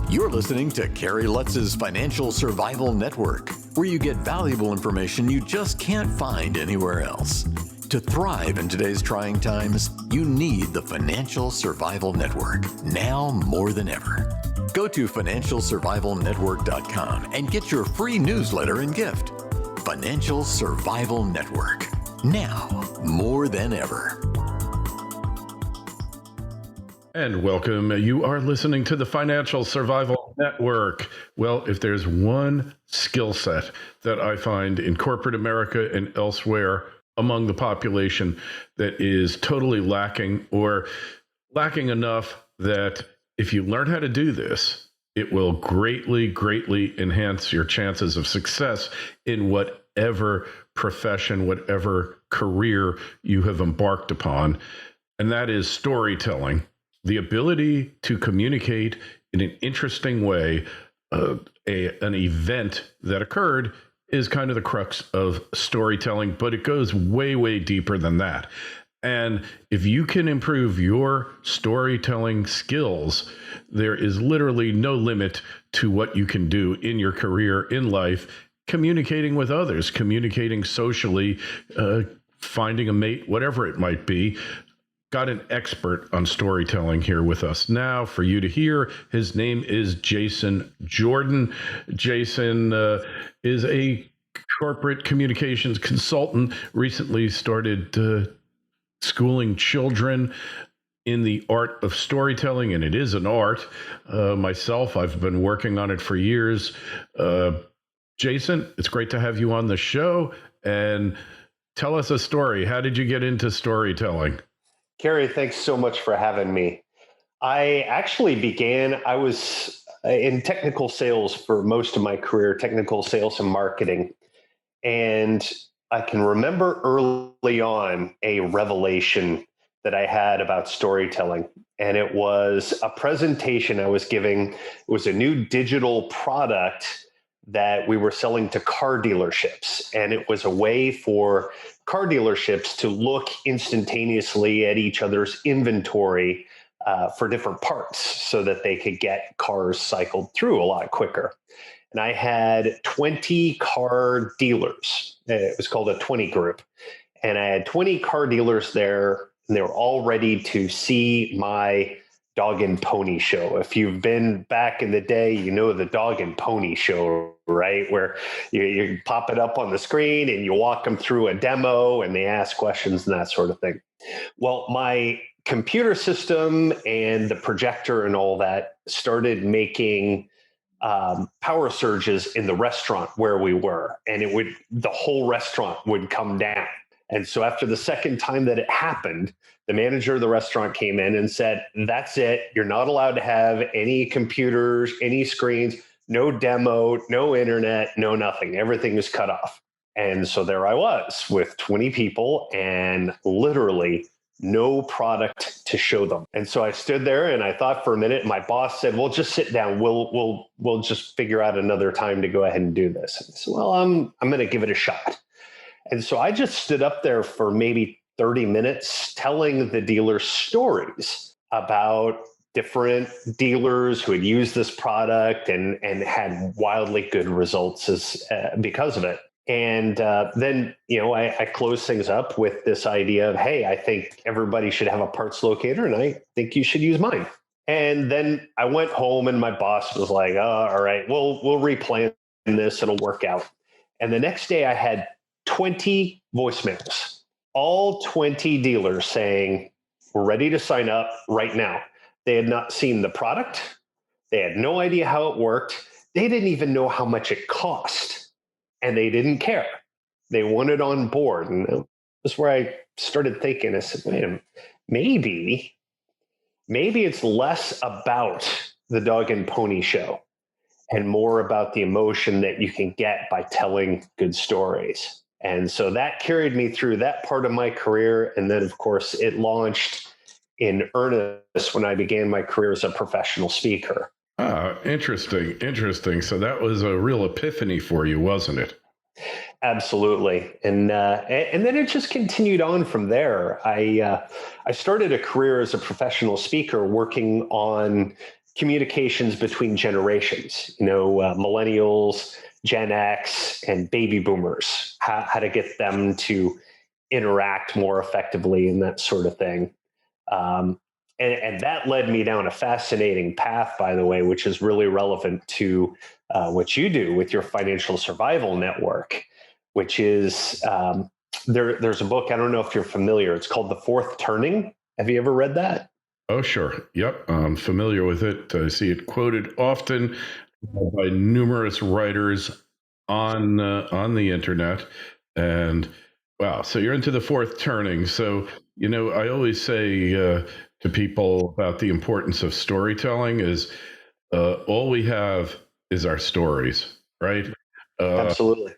You're listening to Kerry Lutz's Financial Survival Network, where you get valuable information you just can't find anywhere else. To thrive in today's trying times, you need the Financial Survival Network, now more than ever. Go to financialsurvivalnetwork.com and get your free newsletter and gift. Financial Survival Network, now more than ever. And welcome. You are listening to the Financial Survival Network. Well, if there's one skill set that I find in corporate America and elsewhere among the population that is totally lacking, or lacking enough that if you learn how to do this, it will greatly, greatly enhance your chances of success in whatever profession, whatever career you have embarked upon. And that is storytelling. The ability to communicate in an interesting way an event that occurred is kind of the crux of storytelling, but it goes way, way deeper than that. And if you can improve your storytelling skills, there is literally no limit to what you can do in your career, in life, communicating with others, communicating socially, finding a mate, whatever it might be. Got an expert on storytelling here with us now for you to hear. His name is Jason Jordan. Jason is a corporate communications consultant, recently started schooling children in the art of storytelling, and it is an art. Myself, I've been working on it for years. Jason, it's great to have you on the show, and tell us a story. How did you get into storytelling? Kerry, thanks so much for having me. I was in technical sales for most of my career, technical sales and marketing. And I can remember early on a revelation that I had about storytelling. And it was a presentation I was giving. It was a new digital product that we were selling to car dealerships. And it was a way for car dealerships to look instantaneously at each other's inventory for different parts so that they could get cars cycled through a lot quicker. And I had 20 car dealers. It was called a 20 group. And I had 20 car dealers there, and they were all ready to see my dog and pony show. If you've been back in the day, you know the dog and pony show, right? Where you pop it up on the screen and you walk them through a demo and they ask questions and that sort of thing. Well, my computer system and the projector and all that started making power surges in the restaurant where we were, and the whole restaurant would come down. And so after the second time that it happened, the manager of the restaurant came in and said, "That's it. You're not allowed to have any computers, any screens, no demo, no internet, no nothing. Everything is cut off." And so there I was with 20 people and literally no product to show them. And so I stood there and I thought for a minute. My boss said, "Well, just sit down. We'll just figure out another time to go ahead and do this." And I said, "Well, I'm going to give it a shot." And so I just stood up there for maybe 30 minutes telling the dealers stories about different dealers who had used this product and had wildly good results because of it. And then, I closed things up with this idea of, hey, I think everybody should have a parts locator, and I think you should use mine. And then I went home and my boss was like, "Oh, all right, we'll replan this. It'll work out." And the next day I had 20 voicemails, all 20 dealers saying, "We're ready to sign up right now." They had not seen the product. They had no idea how it worked. They didn't even know how much it cost, and they didn't care. They wanted on board. And that's where I started thinking, I said, man, maybe it's less about the dog and pony show and more about the emotion that you can get by telling good stories. And so that carried me through that part of my career. And then, of course, it launched in earnest when I began my career as a professional speaker. Interesting. So that was a real epiphany for you, wasn't it? Absolutely. And then it just continued on from there. I started a career as a professional speaker working on communications between generations, millennials, Gen X, and baby boomers, how to get them to interact more effectively and that sort of thing. And that led me down a fascinating path, by the way, which is really relevant to what you do with your financial survival network, which is there's a book. I don't know if you're familiar. It's called The Fourth Turning. Have you ever read that? Oh, sure. Yep. I'm familiar with it. I see it quoted often by numerous writers on the internet. And wow, so you're into the fourth turning. So, I always say to people about the importance of storytelling is all we have is our stories, right? Absolutely.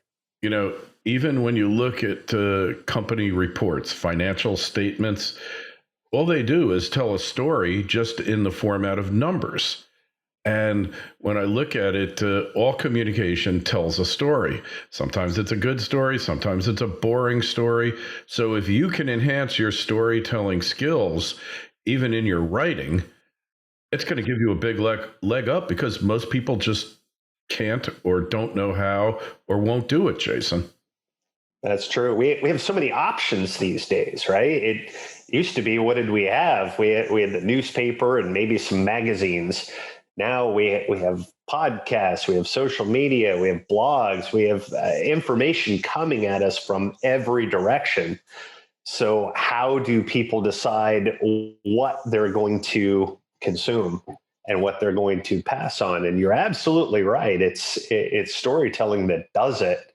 Even when you look at company reports, financial statements, all they do is tell a story just in the format of numbers. And when I look at it, all communication tells a story. Sometimes it's a good story, sometimes it's a boring story. So if you can enhance your storytelling skills, even in your writing, it's going to give you a big leg up because most people just can't or don't know how or won't do it, Jason. That's true. We have so many options these days, right? It used to be, what did we have? We had the newspaper and maybe some magazines. Now we have podcasts, we have social media, we have blogs, we have information coming at us from every direction. So how do people decide what they're going to consume and what they're going to pass on? And you're absolutely right. It's storytelling that does it.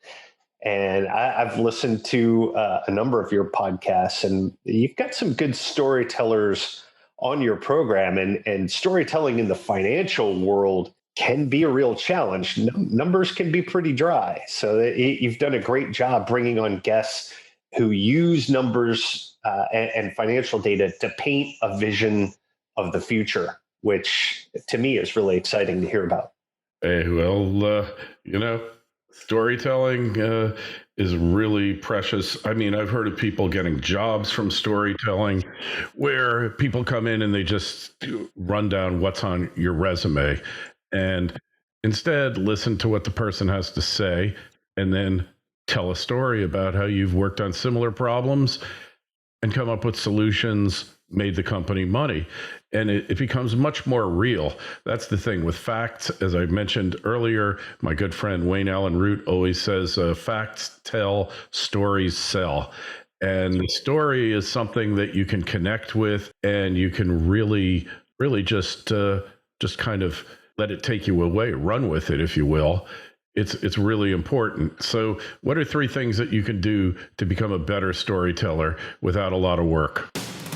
And I've listened to a number of your podcasts, and you've got some good storytellers on your program. And storytelling in the financial world can be a real challenge. Numbers can be pretty dry. So you've done a great job bringing on guests who use numbers and financial data to paint a vision of the future, which to me is really exciting to hear about. Hey, well, storytelling is really precious. I mean, I've heard of people getting jobs from storytelling where people come in and they just run down what's on your resume and instead listen to what the person has to say and then tell a story about how you've worked on similar problems and come up with solutions, made the company money. And it becomes much more real. That's the thing with facts. As I mentioned earlier, my good friend Wayne Allen Root always says, facts tell, stories sell. And the story is something that you can connect with and you can really, really just kind of let it take you away, run with it, if you will. It's really important. So what are 3 things that you can do to become a better storyteller without a lot of work?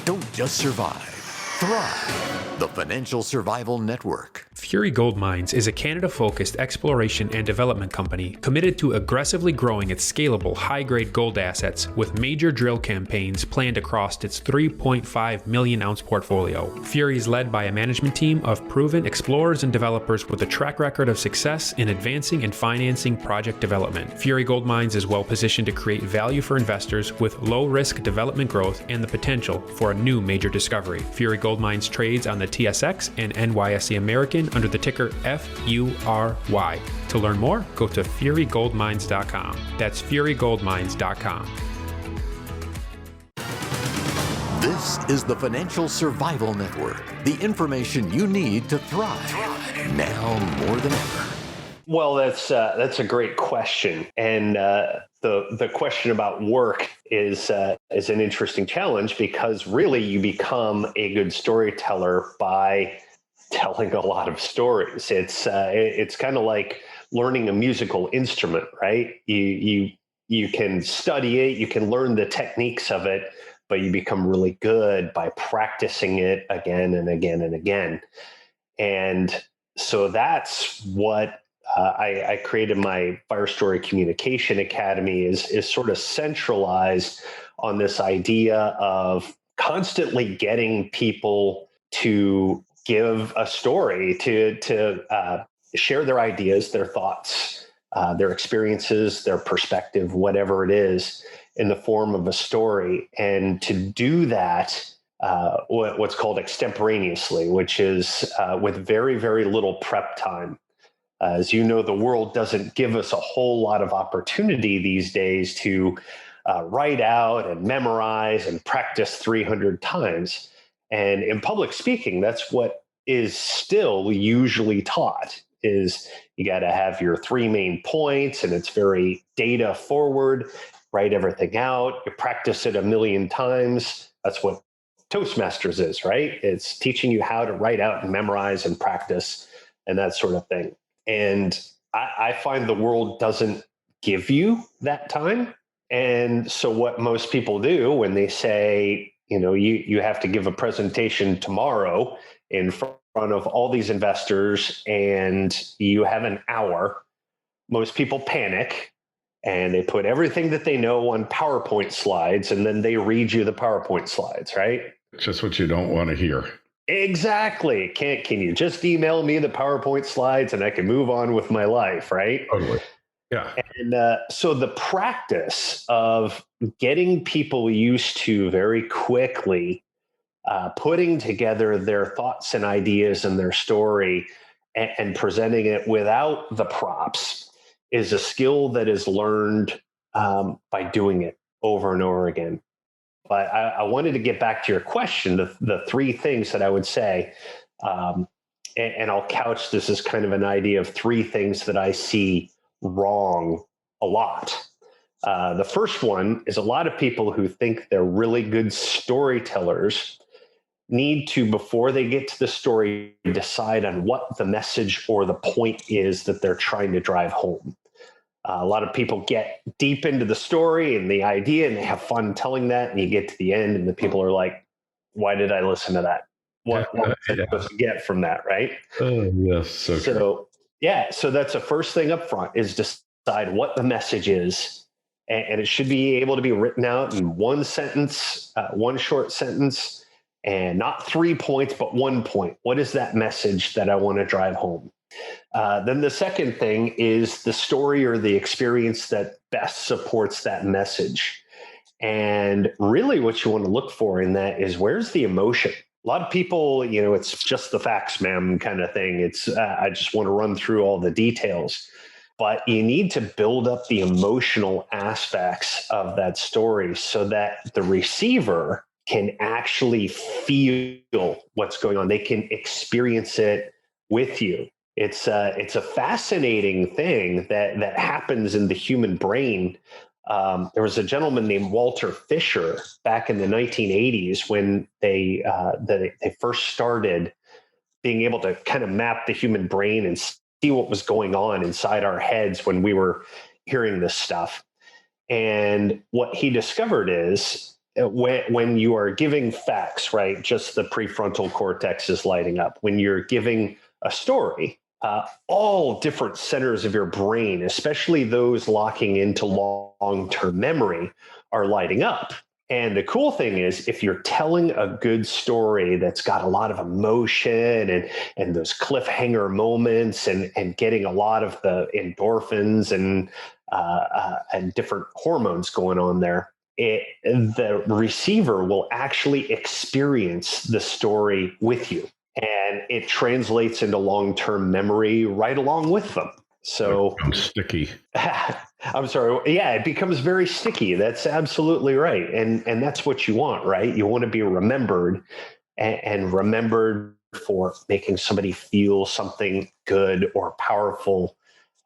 Don't just survive, thrive. The Financial Survival Network. Fury Gold Mines is a Canada-focused exploration and development company committed to aggressively growing its scalable, high-grade gold assets with major drill campaigns planned across its 3.5 million ounce portfolio. Fury is led by a management team of proven explorers and developers with a track record of success in advancing and financing project development. Fury Gold Mines is well positioned to create value for investors with low-risk development growth and the potential for a new major discovery. Fury Gold Mines trades on the TSX and NYSE American under the ticker FURY. To learn more, go to furygoldmines.com. That's furygoldmines.com. This is the Financial Survival Network, the information you need to thrive now more than ever. Well, that's a great question, and the question about work is an interesting challenge because really you become a good storyteller by telling a lot of stories. It's kind of like learning a musical instrument, right? You can study it, you can learn the techniques of it, but you become really good by practicing it again and again and again. And so that's what I created my Fire Story Communication Academy is sort of centralized on this idea of constantly getting people to give a story, to share their ideas, their thoughts, their experiences, their perspective, whatever it is, in the form of a story. And to do that, what's called extemporaneously, which is with very, very little prep time. As you know, the world doesn't give us a whole lot of opportunity these days to write out and memorize and practice 300 times. And in public speaking, that's what is still usually taught is you got to have your three main points, and it's very data forward, write everything out. You practice it a million times. That's what Toastmasters is, right? It's teaching you how to write out and memorize and practice and that sort of thing. And I find the world doesn't give you that time. And so what most people do when they say, you have to give a presentation tomorrow in front of all these investors and you have an hour, most people panic and they put everything that they know on PowerPoint slides and then they read you the PowerPoint slides, right? Just what you don't want to hear. Exactly. Can you just email me the PowerPoint slides and I can move on with my life, right? Totally. Yeah. And so the practice of getting people used to very quickly putting together their thoughts and ideas and their story and presenting it without the props is a skill that is learned by doing it over and over again. But I wanted to get back to your question, the three things that I would say, and I'll couch this as kind of an idea of three things that I see wrong a lot. The first one is a lot of people who think they're really good storytellers need to, before they get to the story, decide on what the message or the point is that they're trying to drive home. A lot of people get deep into the story and the idea and they have fun telling that. And you get to the end and the people are like, why did I listen to that? What was I supposed to get from that, right? Oh, yes. So that's the first thing up front is decide what the message is. And it should be able to be written out in one sentence, one short sentence, and not 3 points, but 1 point. What is that message that I want to drive home? Then the second thing is the story or the experience that best supports that message. And really what you want to look for in that is where's the emotion? A lot of people, it's just the facts, ma'am, kind of thing. It's I just want to run through all the details. But you need to build up the emotional aspects of that story so that the receiver can actually feel what's going on. They can experience it with you. It's a fascinating thing that happens in the human brain. There was a gentleman named Walter Fisher back in the 1980s when they first started being able to kind of map the human brain and see what was going on inside our heads when we were hearing this stuff. And what he discovered is when you are giving facts, right, just the prefrontal cortex is lighting up. When you're giving a story, all different centers of your brain, especially those locking into long-term memory, are lighting up. And the cool thing is, if you're telling a good story that's got a lot of emotion and those cliffhanger moments and getting a lot of the endorphins and different hormones going on there, the receiver will actually experience the story with you. And it translates into long-term memory right along with them. So sticky. I'm sorry. Yeah, it becomes very sticky. That's absolutely right. And that's what you want, right? You want to be remembered and remembered for making somebody feel something good or powerful,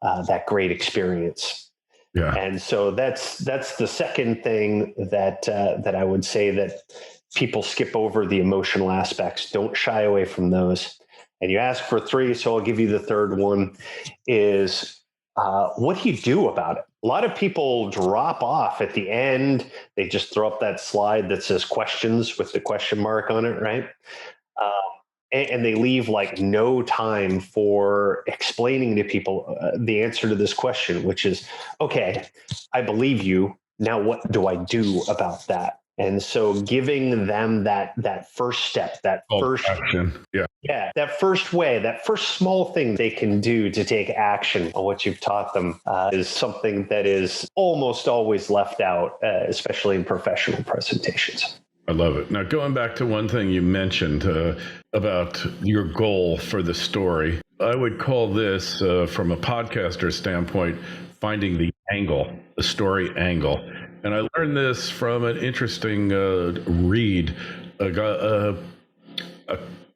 that great experience. Yeah. And so that's the second thing that I would say that people skip over, the emotional aspects. Don't shy away from those. And you ask for three, so I'll give you the third one is what do you do about it? A lot of people drop off at the end. They just throw up that slide that says questions with the question mark on it, right? And they leave like no time for explaining to people the answer to this question, which is, okay, I believe you. Now, what do I do about that? And so giving them that first step, that first action. Yeah, that first way, that first small thing they can do to take action on what you've taught them is something that is almost always left out, especially in professional presentations. I love it. Now, going back to one thing you mentioned about your goal for the story, I would call this, from a podcaster standpoint, finding the angle, the story angle. And I learned this from an interesting read. A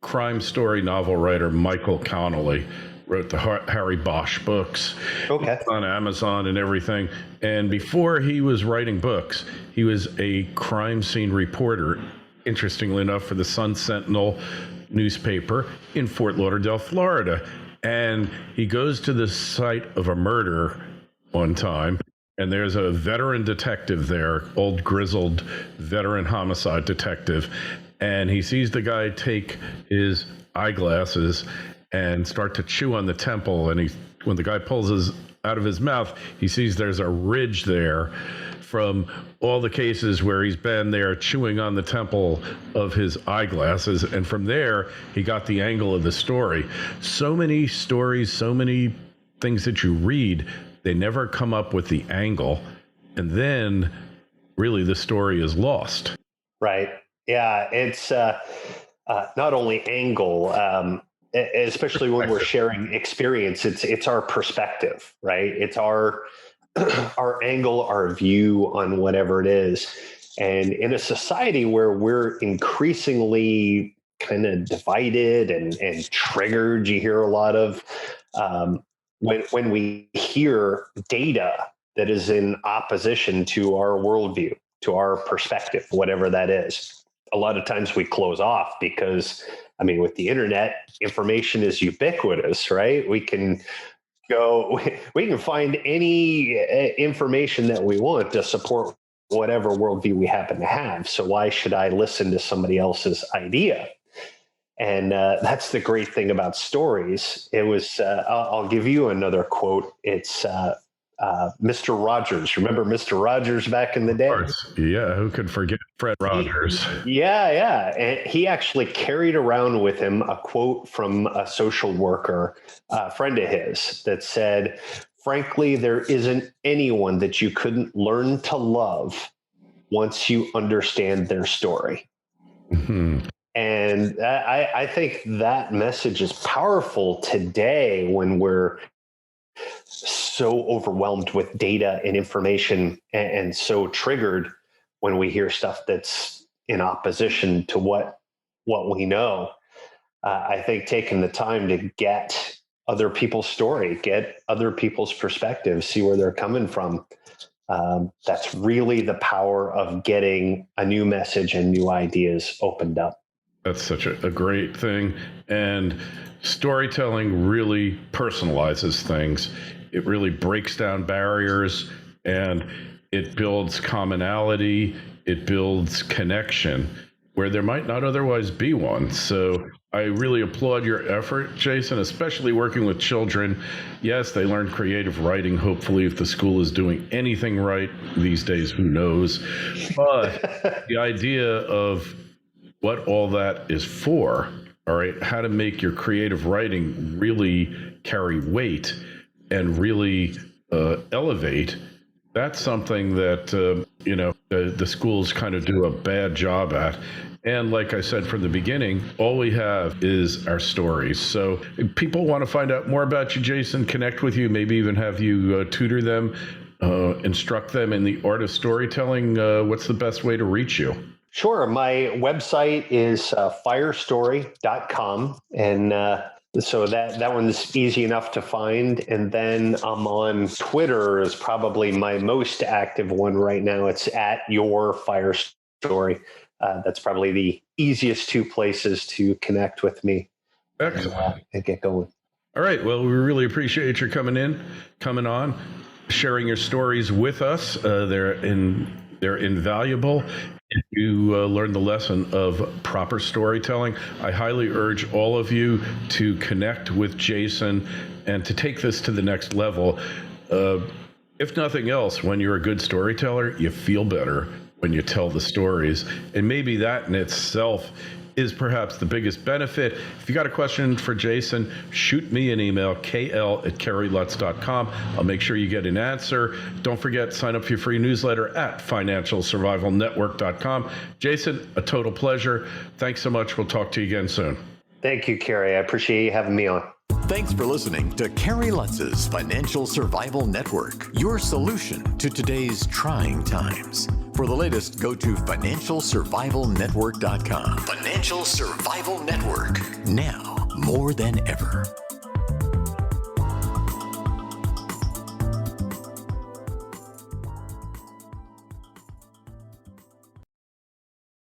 crime story novel writer, Michael Connelly, wrote the Harry Bosch books. Okay. On Amazon and everything. And before he was writing books, he was a crime scene reporter, interestingly enough, for the Sun Sentinel newspaper in Fort Lauderdale, Florida. And he goes to the site of a murder one time, and there's a veteran detective there, old grizzled veteran homicide detective. And he sees the guy take his eyeglasses and start to chew on the temple. And when the guy pulls out of his mouth, he sees there's a ridge there from all the cases where he's been there chewing on the temple of his eyeglasses. And from there, he got the angle of the story. So many stories, so many things that you read, they never come up with the angle. And then really the story is lost. Right. Yeah. It's not only angle, especially when we're sharing experience, it's our perspective, right? It's our angle, our view on whatever it is. And in a society where we're increasingly kind of divided and triggered, you hear a lot of when we hear data that is in opposition to our worldview, to our perspective, whatever that is. A lot of times we close off because, I mean, with the internet, information is ubiquitous, right? We can find any information that we want to support whatever worldview we happen to have. So why should I listen to somebody else's idea? And that's the great thing about stories. It was, I'll give you another quote. It's Mr. Rogers. Remember Mr. Rogers back in the day? Of course. Yeah, who could forget Fred Rogers? Yeah. And he actually carried around with him a quote from a social worker, a friend of his, that said, frankly, there isn't anyone that you couldn't learn to love once you understand their story. Mm-hmm. And I think that message is powerful today when we're so overwhelmed with data and information and so triggered when we hear stuff that's in opposition to what we know. I think taking the time to get other people's story, get other people's perspective, see where they're coming from. That's really the power of getting a new message and new ideas opened up. That's such a great thing. And storytelling really personalizes things. It really breaks down barriers, and it builds commonality. It builds connection where there might not otherwise be one. So I really applaud your effort, Jason, especially working with children. Yes, they learn creative writing, hopefully, if the school is doing anything right these days, who knows? But the idea of what all that is for, all right, how to make your creative writing really carry weight and really elevate, that's something that, the schools kind of do a bad job at. And like I said from the beginning, all we have is our stories. So if people want to find out more about you, Jason, connect with you, maybe even have you tutor them, instruct them in the art of storytelling, what's the best way to reach you? Sure. My website is firestory.com. And so that one's easy enough to find. And then I'm on Twitter is probably my most active one right now. It's at your Firestory. That's probably the easiest two places to connect with me. Excellent. And get going. All right. Well, we really appreciate your coming on, sharing your stories with us. They're invaluable. If you learn the lesson of proper storytelling, I highly urge all of you to connect with Jason and to take this to the next level. If nothing else, when you're a good storyteller, you feel better when you tell the stories. And maybe that in itself is perhaps the biggest benefit. If you got a question for Jason, shoot me an email, kl@kerrylutz.com. I'll make sure you get an answer. Don't forget, sign up for your free newsletter at financialsurvivalnetwork.com. Jason, a total pleasure. Thanks so much. We'll talk to you again soon. Thank you, Kerry. I appreciate you having me on. Thanks for listening to Kerry Lutz's Financial Survival Network, your solution to today's trying times. For the latest, go to financialsurvivalnetwork.com. Financial Survival Network, now more than ever.